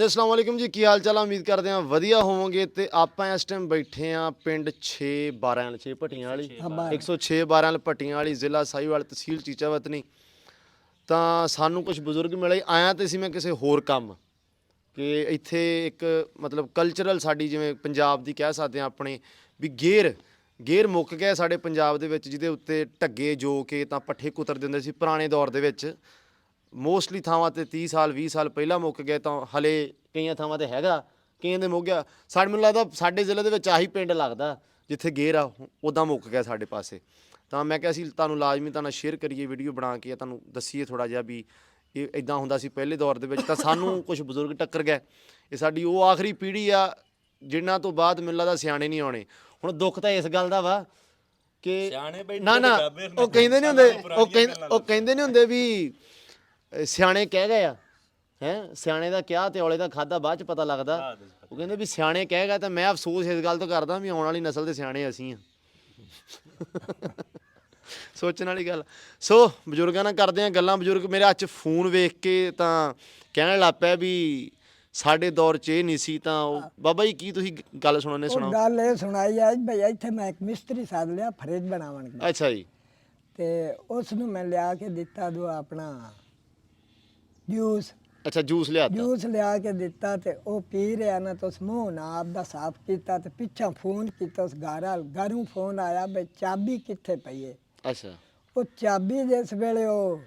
ਹਾਂਜੀ अस्सलाम वालेकुम जी की हाल चाल उम्मीद करते हैं वधिया होवोगे तो आप इस टाइम बैठे हाँ पिंड 6 12 6 भट्टियां वाली 106 12 भट्टियां वाली जिला साहिवाल तहसील चीचावतनी तो सानू कुछ बजुर्ग मिले आया तो मैं किसी होर काम कि इत्थे एक मतलब कल्चरल साडी जिवें पंजाब दी कह सकते हैं अपने भी गेर मुक गया साडे पंजाब दे विच जिहदे उत्ते ढग्गे जो के तां पट्ठे कुतर दिंदे सी पुराने दौर दे विच मोस्टली थावां ते 30 साल 20 साल पहला मुक गए तो हले कई थावां ते हैगा कई दे मुक गया साडे मैनूं लगदा साडे जिले दे विच आही पिंड लगदा जिथे गेर आ उदां मुक गया साडे पासे तो मैं किहा सी तुहानूं लाजमी तुहानूं शेयर करिए वीडियो बना के तुहानूं दसीए थोड़ा जिहा भी ये इदां हुंदा सी पहले दौर दे विच तां सानूं कुछ बजुर्ग टक्कर गए ये साडी वो आखिरी पीढ़ी आ जिन्हां तो बाद मैनूं लगदा सियाणे नहीं आउणे हुण दुख तां इस गल दा वा कि ना ना ਉਹ ਕਹਿੰਦੇ ਨਹੀਂ ਹੁੰਦੇ ਉਹ ਕਹਿੰਦੇ ਨਹੀਂ ਹੁੰਦੇ ਵੀ ਸਿਆਣੇ ਕਹਿ ਗਏ ਆ ਹੈ ਸਿਆਣੇ ਦਾ ਕਿਹਾ ਤੇ ਔਲੇ ਦਾ ਖਾਦਾ ਬਾਅਦ ਚ ਪਤਾ ਲੱਗਦਾ ਉਹ ਕਹਿੰਦੇ ਵੀ ਸਿਆਣੇ ਕਹਿ ਗਏ ਤਾਂ ਮੈਂ ਅਫਸੋਸ ਇਸ ਗੱਲ ਤੋਂ ਕਰਦਾ ਵੀ ਆਉਣ ਵਾਲੀ ਨਸਲ ਦੇ ਸਿਆਣੇ ਅਸੀਂ ਆ ਸੋਚਣ ਵਾਲੀ ਗੱਲ ਸੋ ਬਜ਼ੁਰਗਾਂ ਨਾਲ ਕਰਦੇ ਆ ਗੱਲਾਂ ਬਜ਼ੁਰਗ ਮੇਰੇ ਹੱਥ 'ਚ ਫੋਨ ਵੇਖ ਕੇ ਤਾਂ ਕਹਿਣ ਲੱਗ ਪਿਆ ਵੀ ਸਾਡੇ ਦੌਰ 'ਚ ਇਹ ਨਹੀਂ ਸੀ ਤਾਂ ਬਾਬਾ ਜੀ ਕੀ ਤੁਸੀਂ ਗੱਲ ਸੁਣਾਉਂਦੇ ਸੁਣਾਓ ਗੱਲ ਇਹ ਸੁਣਾਈ ਆ ਭਈ ਇੱਥੇ ਮੈਂ ਇੱਕ ਮਿਸਤਰੀ ਸਾਧ ਲਿਆ ਫਰਿੱਜ ਬਣਾਉਣ ਦਾ ਅੱਛਾ ਜੀ ਤੇ ਉਸ ਨੂੰ ਮੈਂ ਲਿਆ ਕੇ ਦਿੱਤਾ ਦੋ ਆਪਣਾ ਜੂਸ ਅੱਛਾ ਜੂਸ ਲਿਆਤਾ ਜੂਸ ਲਿਆ ਕੇ ਦਿੱਤਾ ਤੇ ਉਹ ਪੀ ਰਿਹਾ ਨਾ ਤਾਂ ਉਸ ਮੂੰਹ ਨਾ ਆਪ ਦਾ ਸਾਫ਼ ਕੀਤਾ ਤੇ ਪਿੱਛਾ ਫੋਨ ਕੀਤਾ ਉਸ ਘਰੋਂ ਫੋਨ ਆਇਆ ਬਈ ਚਾਬੀ ਕਿੱਥੇ ਪਈ ਹੈ ਅੱਛਾ ਉਹ ਚਾਬੀ ਜਿਸ ਵੇਲੇ ਉਹ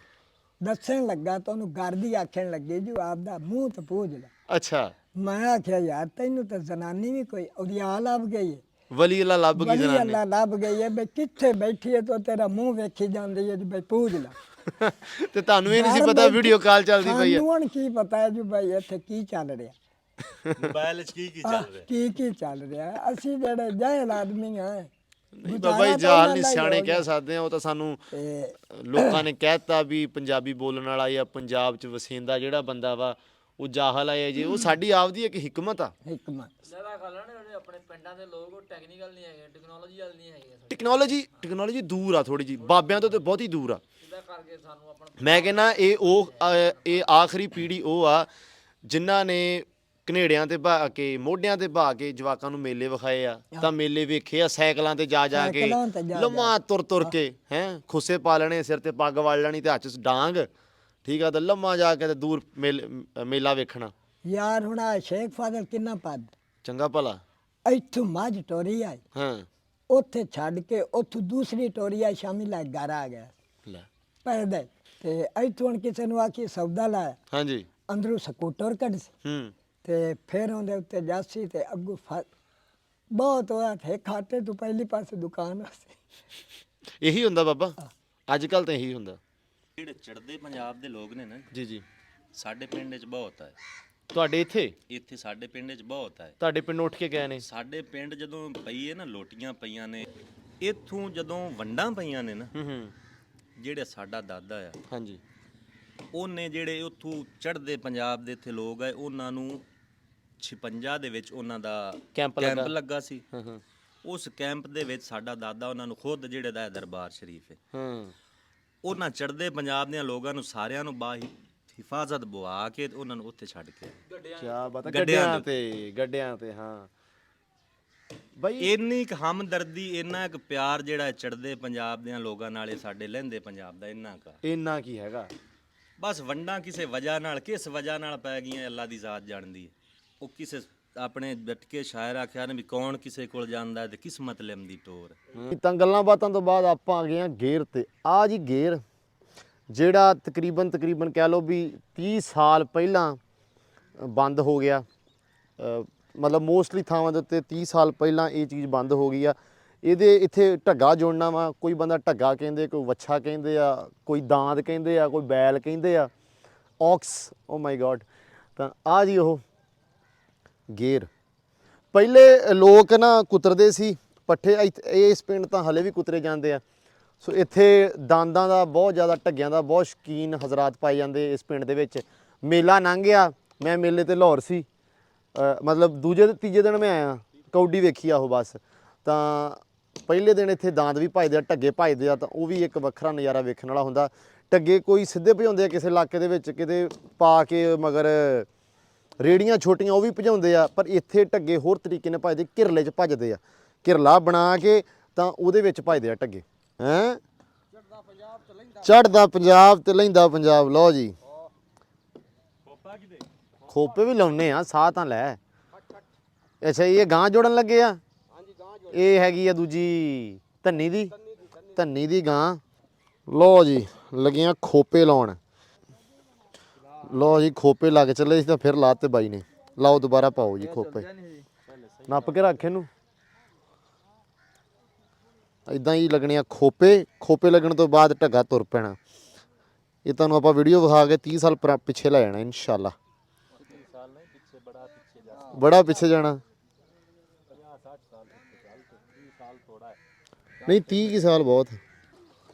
ਦੱਸਣ ਲੱਗਾ ਤਾਂ ਉਹਨੂੰ ਘਰ ਦੀ ਆਖਣ ਲੱਗੀ ਜੋ ਆਪ ਦਾ ਮੂੰਹ ਤੇ ਪੂਜ ਲੈ ਅੱਛਾ ਮੈਂ ਆਖਿਆ ਯਾਰ ਤੈਨੂੰ ਤਾਂ ਜ਼ਨਾਨੀ ਵੀ ਕੋਈ ਉਦਿਆ ਲੱਭ ਗਈ ਹੈ ਵਲੀ ਅੱਲਾ ਲੱਭ ਗਈ ਵਲੀ ਜਨਾਨੀ ਅੱਲਾ ਲੱਭ ਗਈ ਹੈ ਬਈ ਕਿੱਥੇ ਬੈਠੀ ਹੈ ਤਾਂ ਤੇਰਾ ਮੂੰਹ ਵੇਖੀ ਜਾਂਦੀ ਹੈ ਜੀ ਬਈ ਪੂਜ ਲੈ ਤੇ ਤੁਹਾਨੂੰ ਇਹ ਨਹੀਂ ਸੀ ਪਤਾ ਵੀਡੀਓ ਕਾਲ ਚੱਲਦੀ ਪਈ ਹੈ ਸਾਨੂੰ ਹੁਣ ਕੀ ਪਤਾ ਹੈ ਜੀ ਬਈ ਇੱਥੇ ਕੀ ਚੱਲ ਰਿਹਾ ਮੋਬਾਈਲ 'ਚ ਕੀ ਚੱਲ ਰਿਹਾ ਕੀ ਚੱਲ ਰਿਹਾ ਅਸੀਂ ਜਿਹੜੇ ਜਾਹਿਲ ਆਦਮੀ ਆ ਨਹੀਂ ਬਾਬਾ ਜੀ ਜਾਲ ਨਹੀਂ ਸਿਆਣੇ ਕਹਿ ਸਕਦੇ ਆ ਉਹ ਤਾਂ ਸਾਨੂੰ ਲੋਕਾਂ ਨੇ ਕਹਿਤਾ ਵੀ ਪੰਜਾਬੀ ਬੋਲਣ ਵਾਲਾ ਜਾਂ ਪੰਜਾਬ 'ਚ ਵਸੇਂਦਾ ਜਿਹੜਾ ਬੰਦਾ ਵਾ ਉਹ ਜਾਹਲ ਆ ਜੀ ਉਹ ਸਾਡੀ ਆਪਦੀ ਇੱਕ ਹਿਕਮਤ ਆ ਜ਼ਿਆਦਾ ਗੱਲ ਨੇ ਆਪਣੇ ਪਿੰਡਾਂ ਦੇ ਲੋਕ ਉਹ ਟੈਕਨੀਕਲ ਨਹੀਂ ਹੈਗੇ ਟੈਕਨੋਲੋਜੀ ਵਾਲ ਨਹੀਂ ਹੈਗੇ ਟੈਕਨੋਲੋਜੀ ਦੂਰ ਆ ਥੋੜੀ ਜੀ ਬਾਬਿਆਂ ਤੋਂ ਤੇ ਬਹੁਤੀ ਦੂਰ ਆ ਇਹਦਾ ਕਰਕੇ ਸਾਨੂੰ ਆਪਣਾ ਮੈਂ ਕਹਿੰਦਾ ਇਹ ਆਖਰੀ ਪੀੜ੍ਹੀ ਉਹ ਆ ਜਿਨ੍ਹਾਂ ਨੇ ਘਨੇੜਿਆਂ ਤੇ ਬਹਾ ਕੇ ਮੋਢਿਆਂ ਤੇ ਬਹਾ ਕੇ ਜਵਾਕਾਂ ਨੂੰ ਮੇਲੇ ਵਿਖਾਏ ਆ ਤਾਂ ਮੇਲੇ ਵੇਖੇ ਆ ਸਾਈਕਲਾਂ ਤੇ ਜਾ ਕੇ ਲੰਮਾ ਤੁਰ ਕੇ ਹੈ ਖੁੱਸੇ ਪਾ ਲੈਣੇ ਸਿਰ ਤੇ ਪੱਗ ਵਾਲ ਲੈਣੀ ਤੇ ਹੱਥ 'ਚ ਡਾਂਗ ਠੀਕ ਆ ਤਾਂ ਲੰਮਾ ਜਾ ਕੇ ਤੇ ਦੂਰ ਮੇਲਾ ਵੇਖਣਾ ਯਾਰ ਹੁਣ ਆ ਸ਼ੇਖ ਫਾਜ਼ਲ ਕਿੰਨਾ ਪੱਦ ਚੰਗਾ ਭਲਾ ਇੱਥੋਂ ਮੱਝ ਟੋਰੀ ਆਈ ਹਾਂ ਉੱਥੇ ਛੱਡ ਕੇ ਉੱਥੋਂ ਦੂਸਰੀ ਟੋਰੀ ਆਈ ਸ਼ਾਮੀ ਲੈ ਘਰ ਆ ਗਿਆ ਲੈ ਪੈਦਲ ਤੇ ਇੱਥੋਂ ਹੁਣ ਕਿਸੇ ਨੂੰ ਆਖੀ ਸੌਦਾ ਲਾਇਆ ਹਾਂਜੀ ਅੰਦਰੋਂ ਸਕੂਟਰ ਕੱਢ ਸੀ ਤੇ ਫਿਰ ਉਹਦੇ ਉੱਤੇ ਜਾਸੀ ਤੇ ਅੱਗੂ ਬਹੁਤ ਹੋਇਆ ਥੇ ਖਾਤੇ ਤੋਂ ਪਹਿਲੀ ਪਾਸੇ ਦੁਕਾਨ ਸੀ ਇਹੀ ਹੁੰਦਾ ਬਾਬਾ ਅੱਜ ਕੱਲ ਤਾਂ ਇਹੀ ਹੁੰਦਾ ਜਿਹੜੇ ਚੜ੍ਹਦੇ ਪੰਜਾਬ ਦੇ ਲੋਕ ਨੇ ਨਾ ਜੀ ਸਾਡੇ ਪਿੰਡ 'ਚ ਬਹੁਤ ਹੈ ਤੁਹਾਡੇ ਇੱਥੇ ਸਾਡੇ ਪਿੰਡ 'ਚ ਬਹੁਤ ਹੈ ਤੁਹਾਡੇ ਪਿੰਡ ਉੱਠ ਕੇ ਗਏ ਨੇ ਸਾਡੇ ਪਿੰਡ ਜਦੋਂ ਪਈ ਹੈ ਨਾ ਲੋਟੀਆਂ ਪਈਆਂ ਨੇ ਇੱਥੋਂ ਜਦੋਂ ਵੰਡਾਂ ਪਈਆਂ ਨੇ ਨਾ ਜਿਹੜੇ ਸਾਡਾ ਦਾਦਾ ਆ ਹਾਂਜੀ ਉਹਨੇ ਜਿਹੜੇ ਉੱਥੋਂ ਚੜ੍ਹਦੇ ਪੰਜਾਬ ਦੇ ਇੱਥੇ ਲੋਕ ਆ ਉਹਨਾਂ ਨੂੰ 56 ਦੇ ਵਿੱਚ ਉਹਨਾਂ ਦਾ ਕੈਂਪ ਲੱਗਾ ਸੀ ਉਸ ਕੈਂਪ ਦੇ ਵਿੱਚ ਸਾਡਾ ਦਾਦਾ ਉਹਨਾਂ ਨੂੰ ਖੁਦ ਜਿਹੜੇ ਦਾ ਦਰਬਾਰ ਸ਼ਰੀਫ ਹੈ ਉਹਨਾਂ ਚੜ੍ਹਦੇ ਪੰਜਾਬ ਦੇ ਲੋਕਾਂ ਨੂੰ ਸਾਰਿਆਂ ਨੂੰ ਹਿਫਾਜ਼ਤ ਬਵਾ ਕੇ ਉਹਨਾਂ ਨੂੰ ਉੱਥੇ ਛੱਡ ਕੇ ਕਿਆ ਬਾਤ ਹੈ ਗੱਡਿਆਂ ਤੇ ਹਾਂ ਬਈ ਇੰਨੀ ਕੁ ਹਮਦਰਦੀ ਇੰਨਾ ਕੁ ਪਿਆਰ ਜਿਹੜਾ ਚੜ੍ਹਦੇ ਪੰਜਾਬ ਦੇ ਲੋਕਾਂ ਨਾਲੇ ਸਾਡੇ ਲਹਿੰਦੇ ਪੰਜਾਬ ਦਾ ਇੰਨਾ ਕੀ ਹੈਗਾ ਬਸ ਵੰਡਾਂ ਕਿਸੇ ਵਜ੍ਹਾ ਨਾਲ ਕਿਸ ਵਜ੍ਹਾ ਨਾਲ ਪੈ ਗਈਆਂ ਅੱਲਾ ਦੀ ਜ਼ਾਤ ਜਾਣਦੀ ਹੈ ਉਹ ਕਿਸੇ ਆਪਣੇ ਡਟ ਕੇ ਸ਼ਾਇਰ ਆਖਿਆ ਨੇ ਵੀ ਕੌਣ ਕਿਸੇ ਕੋਲ ਜਾਂਦਾ ਤੇ ਕਿਸਮਤ ਲਿਮਦੀ ਟੋਰ ਤਾਂ ਗੱਲਾਂ ਬਾਤਾਂ ਤੋਂ ਬਾਅਦ ਆਪਾਂ ਆ ਗਏ ਆ ਗੇਰ ਤੇ ਆ ਜੀ ਗੇਰ ਜਿਹੜਾ ਤਕਰੀਬਨ ਕਹਿ ਲਓ ਵੀ 30 ਸਾਲ ਪਹਿਲਾਂ ਬੰਦ ਹੋ ਗਿਆ ਮਤਲਬ ਮੋਸਟਲੀ ਥਾਵਾਂ ਦੇ ਉੱਤੇ 30 ਸਾਲ ਪਹਿਲਾਂ ਇਹ ਚੀਜ਼ ਬੰਦ ਹੋ ਗਈ ਆ ਇਹਦੇ ਇੱਥੇ ਢੱਗਾ ਜੋੜਨਾ ਵਾ ਕੋਈ ਬੰਦਾ ਢੱਗਾ ਕਹਿੰਦੇ ਕੋਈ ਵੱਛਾ ਕਹਿੰਦੇ ਆ ਕੋਈ ਦਾਂਦ ਕਹਿੰਦੇ ਆ ਕੋਈ ਬੈਲ ਕਹਿੰਦੇ ਆ ਔਕਸ ਓ ਮਾਈ ਗॉड ਤਾਂ ਆ ਜੀ ਉਹ ਗੇਰ ਪਹਿਲੇ ਲੋਕ ਨਾ ਕੁਤਰਦੇ ਸੀ ਪੱਠੇ ਇਸ ਪਿੰਡ ਤਾਂ ਹਲੇ ਵੀ ਕੁਤਰੇ ਜਾਂਦੇ ਆ ਸੋ ਇੱਥੇ ਦਾਂਦਾਂ ਦਾ ਬਹੁਤ ਜ਼ਿਆਦਾ ਢੱਗਿਆਂ ਦਾ ਬਹੁਤ ਸ਼ੌਕੀਨ ਹਜ਼ਰਾਤ ਪਾਏ ਜਾਂਦੇ ਇਸ ਪਿੰਡ ਦੇ ਵਿੱਚ ਮੇਲਾ ਲੰਘ ਗਿਆ ਮੈਂ ਮੇਲੇ ਤੇ ਲਾਹੌਰ ਸੀ ਮਤਲਬ ਦੂਜੇ ਤੇ ਤੀਜੇ ਦਿਨ ਮੈਂ ਆਇਆ ਕੌਡੀ ਵੇਖੀ ਆ ਉਹ ਬਸ ਤਾਂ ਪਹਿਲੇ ਦਿਨ ਇੱਥੇ ਦਾਂਦ ਵੀ ਭਜਦੇ ਆ ਢੱਗੇ ਭਜਦੇ ਆ ਤਾਂ ਉਹ ਵੀ ਇੱਕ ਵੱਖਰਾ ਨਜ਼ਾਰਾ ਵੇਖਣ ਵਾਲਾ ਹੁੰਦਾ ਢੱਗੇ ਕੋਈ ਸਿੱਧੇ ਭਜਾਉਂਦੇ ਆ ਕਿਸੇ ਇਲਾਕੇ ਦੇ ਵਿੱਚ ਕਿਤੇ ਪਾ ਕੇ ਮਗਰ ਰੇੜੀਆਂ ਛੋਟੀਆਂ ਉਹ ਵੀ ਭਜਾਉਂਦੇ ਆ, ਪਰ ਇੱਥੇ ਢੱਗੇ ਹੋਰ ਤਰੀਕੇ ਨਾਲ ਭਜਦੇ, ਘਿਰਲੇ 'ਚ ਭਜਦੇ ਆ, ਘਿਰਲਾ ਬਣਾ ਕੇ ਤਾਂ ਉਹਦੇ ਵਿੱਚ ਭਜਦੇ ਆ ਢੱਗੇ। ਹੈਂ ਚੜਦਾ ਪੰਜਾਬ ਤੇ ਲੈਂਦਾ ਪੰਜਾਬ। ਲਓ ਜੀ ਖੋਪੇ ਵੀ ਲਾਉਨੇ ਆ, ਸਾਹ ਤਾਂ ਲੈ। ਅੱਛਾ ਇਹ ਗਾਂ ਜੋੜਨ ਲੱਗੇ ਆ। ਇਹ ਹੈਗੀ ਆ ਦੂਜੀ ਧੰਨੀ ਦੀ ਗਾਂ। ਲਓ ਜੀ ਲੱਗੀਆਂ ਖੋਪੇ ਲਾਉਣ। ਲਓ ਜੀ ਖੋਪੇ ਲੱਗ ਚੱਲੇ ਸੀ ਤਾਂ ਫਿਰ ਲਾਤੇ ਬਾਈ ਨੇ। ਲਾਓ ਦੁਬਾਰਾ ਪਾਓ ਜੀ ਖੋਪੇ, ਨੱਪ ਕੇ ਰੱਖ ਇਹਨੂੰ। ਇਦਾਂ ਹੀ ਲੱਗਣੇ ਆ ਖੋਪੇ। ਖੋਪੇ ਲੱਗਣ ਤੋਂ ਬਾਅਦ ਢੱਗਾ ਤੁਰ ਪੈਣਾ। ਇਹ ਤੁਹਾਨੂੰ ਆਪਾਂ ਵੀਡੀਓ ਵਿਖਾ ਕੇ 30 ਸਾਲ ਪਿੱਛੇ ਲੈ ਜਾਣਾ ਇਨਸ਼ਾਅੱਲਾ। ਬੜਾ ਪਿੱਛੇ ਜਾਣਾ ਨਹੀਂ, 30 ਕੀ ਸਾਲ ਬਹੁਤ।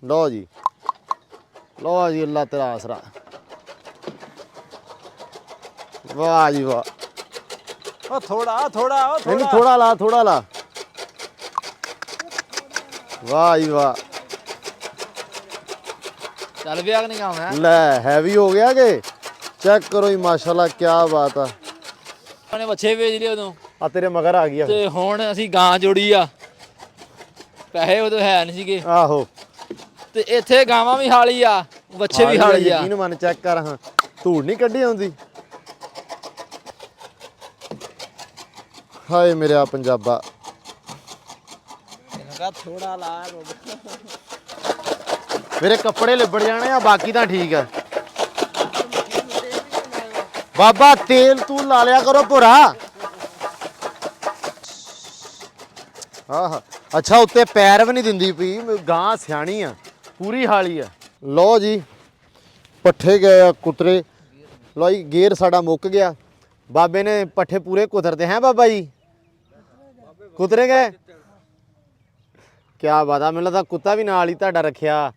ਲਓ ਜੀ ਅੱਲਾ ਤੇਰਾ ਆਸਰਾ। ਵਾਹ ਜੀ ਵਾਹ। ਉਹ ਥੋੜਾ ਨਹੀਂ ਥੋੜਾ ਲਾ। ਵਾਹ ਜੀ ਵਾਹ। ਚੱਲ ਪਿਆ ਕਿ ਨਹੀਂ ਕੰਮ ਹੈ? ਲੈ ਹੈਵੀ ਹੋ ਗਿਆ ਕਿ ਚੈੱਕ ਕਰੋ ਜੀ, ਮਾਸ਼ਾਅੱਲਾ ਕੀ ਬਾਤ ਆ। ਉਹਨੇ ਬੱਚੇ ਵੇਚ ਲਏ ਉਦੋਂ, ਆ ਤੇਰੇ ਮਗਰ ਆ ਗਿਆ ਤੇ ਹੁਣ ਅਸੀਂ ਗਾਂ ਜੋੜੀ ਆ। ਪੈਸੇ ਉਦੋਂ ਹੈ ਨਹੀਂ ਸੀਗੇ, ਆਹੋ। ਤੇ ਇੱਥੇ ਗਾਵਾਂ ਵੀ ਹਾਲੀ ਆ, ਬੱਚੇ ਵੀ ਹਾਲੀ ਆ। ਯਕੀਨ ਮੰਨ ਚੈੱਕ ਕਰ। ਹਾਂ ਧੂੜ ਨਹੀਂ ਕੱਢੀ ਆਉਂਦੀ। ਹਾਏ ਮੇਰਾ ਪੰਜਾਬਾ। ਥੋੜਾ ਲਾ ਮੇਰੇ ਕੱਪੜੇ ਲਿਬੜ ਜਾਣੇ ਆ, ਬਾਕੀ ਤਾਂ ਠੀਕ ਆ। ਬਾਬਾ ਤੇਲ ਤੂੰ ਲਾ ਲਿਆ ਕਰੋ ਭੁਰਾ। ਆਹ ਅੱਛਾ ਉੱਤੇ ਪੈਰ ਵੀ ਨਹੀਂ ਦਿੰਦੀ ਪਈ ਗਾਂ, ਸਿਆਣੀ ਆ ਪੂਰੀ ਹਾਲੀ ਆ। ਲਓ ਜੀ ਪੱਠੇ ਗਏ ਆ ਕੁਤਰੇ। ਲਓ ਜੀ ਗੇਰ ਸਾਡਾ ਮੁੱਕ ਗਿਆ। ਬਾਬੇ ਨੇ ਪੱਠੇ ਪੂਰੇ ਕੁਤਰਦੇ ਹੈ ਬਾਬਾ ਜੀ, ਕੁਤਰੇ ਗਏ। ਕਿਆ ਬਾਤ ਆ, ਮੈਨੂੰ ਲੱਗਦਾ ਕੁੱਤਾ ਵੀ ਨਾਲ ਹੀ ਤੁਹਾਡਾ ਰੱਖਿਆ।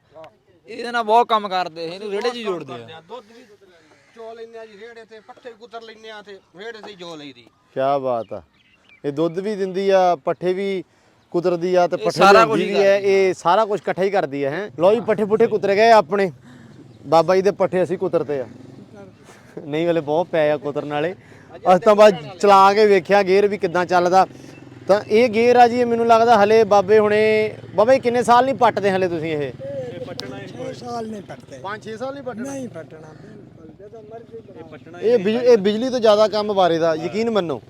ਇਹਦੇ ਨਾਲ ਬਹੁਤ ਕੰਮ ਕਰਦੇ, ਇਹਨੂੰ ਰੇੜੇ 'ਚ ਜੋੜਦੇ ਆ। ਦੁੱਧ ਵੀ ਚੋ ਲੈਂਦੇ ਆ ਜੀ ਰੇੜੇ ਤੇ, ਪੱਠੇ ਵੀ ਕੁਤਰ ਲੈਂਦੇ ਆ ਤੇ ਰੇੜੇ ਤੇ ਜੋ ਲਈਦੀ। ਕਿਆ ਬਾਤ ਆ। ਇਹ ਦੁੱਧ ਵੀ ਦਿੰਦੀ ਆ, ਪੱਠੇ ਵੀ ਕੁਤਰਦੀ ਆ ਤੇ ਪੱਠੇ ਸਾਰਾ ਕੁਝ ਵੀ ਹੈ। ਇਹ ਸਾਰਾ ਕੁਝ ਇਕੱਠਾ ਹੀ ਕਰਦੀ ਹੈ। ਲਓ ਜੀ ਪੱਠੇ ਪੁੱਠੇ ਕੁਤਰ ਗਏ ਆਪਣੇ। ਬਾਬਾ ਜੀ ਦੇ ਪੱਠੇ ਅਸੀਂ ਕੁਤਰਤੇ ਆ। ਨਹੀਂ ਵੇਲੇ ਬਹੁਤ ਪਏ ਆ ਕੁਤਰਨ ਵਾਲੇ। ਅਸੀਂ ਤਾਂ ਬਾਅਦ ਚਲਾ ਕੇ ਵੇਖਿਆ ਗੇਅਰ ਵੀ ਕਿੱਦਾਂ ਚੱਲਦਾ। ਤਾਂ ਇਹ ਗੇਅਰ ਆ ਜੀ, ਇਹ ਮੈਨੂੰ ਲੱਗਦਾ ਹਲੇ ਬਾਬੇ ਹੁਣੇ। ਬਾਬਾ ਜੀ ਕਿੰਨੇ ਸਾਲ ਨਹੀਂ ਪੱਟਦੇ ਹਲੇ ਤੁਸੀਂ? ਇਹ 6 ਸਾਲ ਨਹੀਂ ਪੱਟਦੇ। 5-6 ਸਾਲ ਨਹੀਂ ਪੱਟਣਾ? ਨਹੀਂ ਪੱਟਣਾ ਬਿਲਕੁਲ, ਜਦੋਂ ਮਰਜ਼ੀ ਇਹ ਬਿਜਲੀ ਤੋਂ ਜ਼ਿਆਦਾ ਕੰਮ ਬਾਰੇ ਦਾ ਯਕੀਨ ਮੰਨੋ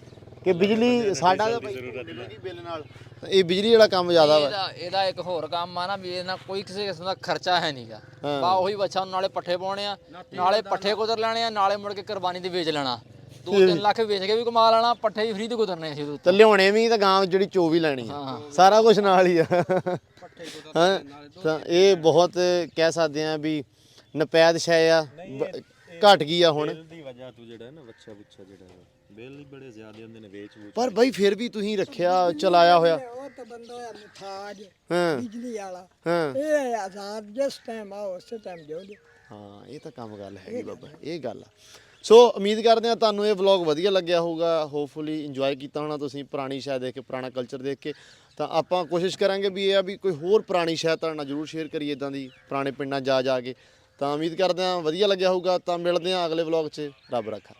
ਕਿ ਬਿਜਲੀ ਸਾਡਾ ਤਾਂ ਬਿੱਲ ਨਾਲ ਇਹ ਬਿਜਲੀ ਵਾਲਾ ਕੰਮ ਜ਼ਿਆਦਾ ਵਾ। ਇਹਦਾ ਇੱਕ ਹੋਰ ਕੰਮ ਆ ਨਾ ਵੀ ਇਹਨਾਂ ਕੋਈ ਕਿਸੇ ਕਿਸਮ ਦਾ ਖਰਚਾ ਹੈ ਨਹੀਂਗਾ। ਬਾ ਉਹੀ ਬੱਚਾ ਨਾਲੇ ਪੱਠੇ ਪਾਉਣੇ ਆ, ਨਾਲੇ ਪੱਠੇ ਕੁਤਰ ਲੈਣੇ ਆ, ਨਾਲੇ ਮੁੜ ਕੇ ਕੁਰਬਾਨੀ ਤੇ ਵੇਚ ਲੈਣਾ। 2-3 ਲੱਖ ਵੇਚ ਕੇ ਵੀ ਕਮਾ ਲੈਣਾ, ਪੱਠੇ ਵੀ ਫ੍ਰੀ ਤੇ ਕੁਤਰਨੇ ਸੀ। ਤੇ ਲਿਆਉਣੇ ਵੀ ਤਾਂ ਗਾਂ ਜਿਹੜੀ ਚੋ ਵੀ ਲੈਣੀ ਆ, ਸਾਰਾ ਕੁਝ ਨਾਲ ਹੀ ਆ। ਹਾਂ ਤਾਂ ਇਹ ਬਹੁਤ ਕਹਿ ਸਕਦੇ ਆ ਵੀ ਨਪੈਦ ਸ਼ੈ ਆ, ਘਟ ਗਈ ਆ ਹੁਣ। ਦੀ ਵਜ੍ਹਾ ਤੋਂ ਜਿਹੜਾ ਨਾ ਬੱਚਾ ਜਿਹੜਾ ਬਿੱਲ ਹੀ ਬੜੇ ਜ਼ਿਆਦੇ ਹੁੰਦੇ ਨੇ ਵੇਚ ਵੂਚ। ਪਰ ਬਾਈ ਫਿਰ ਵੀ ਤੁਸੀਂ ਰੱਖਿਆ ਚਲਾਇਆ ਹੋਇਆ। ਉਹ ਤਾਂ ਬੰਦਾ ਹੋਇਆ ਮੁਥਾਜ ਹਾਂ ਬਿਜਲੀ ਵਾਲਾ। ਹਾਂ ਇਹ ਆਜ਼ਾਦ ਜਿਸ ਟਾਈਮ ਆਓ ਉਸੇ ਟਾਈਮ ਜੋ ਜੀ। ਹਾਂ ਇਹ ਤਾਂ ਕੰਮ ਗੱਲ ਹੈਗੀ ਬਾਬਾ, ਇਹ ਗੱਲ ਆ। ਸੋ ਉਮੀਦ ਕਰਦੇ ਆ ਤੁਹਾਨੂੰ ਇਹ ਵਲੌਗ ਵਧੀਆ ਲੱਗਿਆ ਹੋਊਗਾ। ਹੋਪਫੁਲੀ ਇੰਜੋਏ ਕੀਤਾ ਹੋਣਾ ਤੁਸੀਂ ਪੁਰਾਣੀ ਸ਼ੈ ਦੇਖ ਕੇ, ਪੁਰਾਣਾ ਕਲਚਰ ਦੇਖ ਕੇ। ਤਾਂ ਆਪਾਂ ਕੋਸ਼ਿਸ਼ ਕਰਾਂਗੇ ਵੀ ਇਹ ਆ ਵੀ ਕੋਈ ਹੋਰ ਪੁਰਾਣੀ ਸ਼ੈ ਤੁਹਾਡੇ ਨਾਲ ਜ਼ਰੂਰ ਸ਼ੇਅਰ ਕਰੀਏ, ਇਦਾਂ ਦੀ ਪੁਰਾਣੇ ਪਿੰਡਾਂ ਜਾ ਕੇ। ਤਾਂ ਉਮੀਦ ਕਰਦੇ ਆ ਵਧੀਆ ਲੱਗਿਆ ਹੋਊਗਾ। ਤਾਂ ਮਿਲਦੇ ਆ ਅਗਲੇ ਵਲੌਗ 'ਚ। ਰੱਬ ਰੱਖਾ।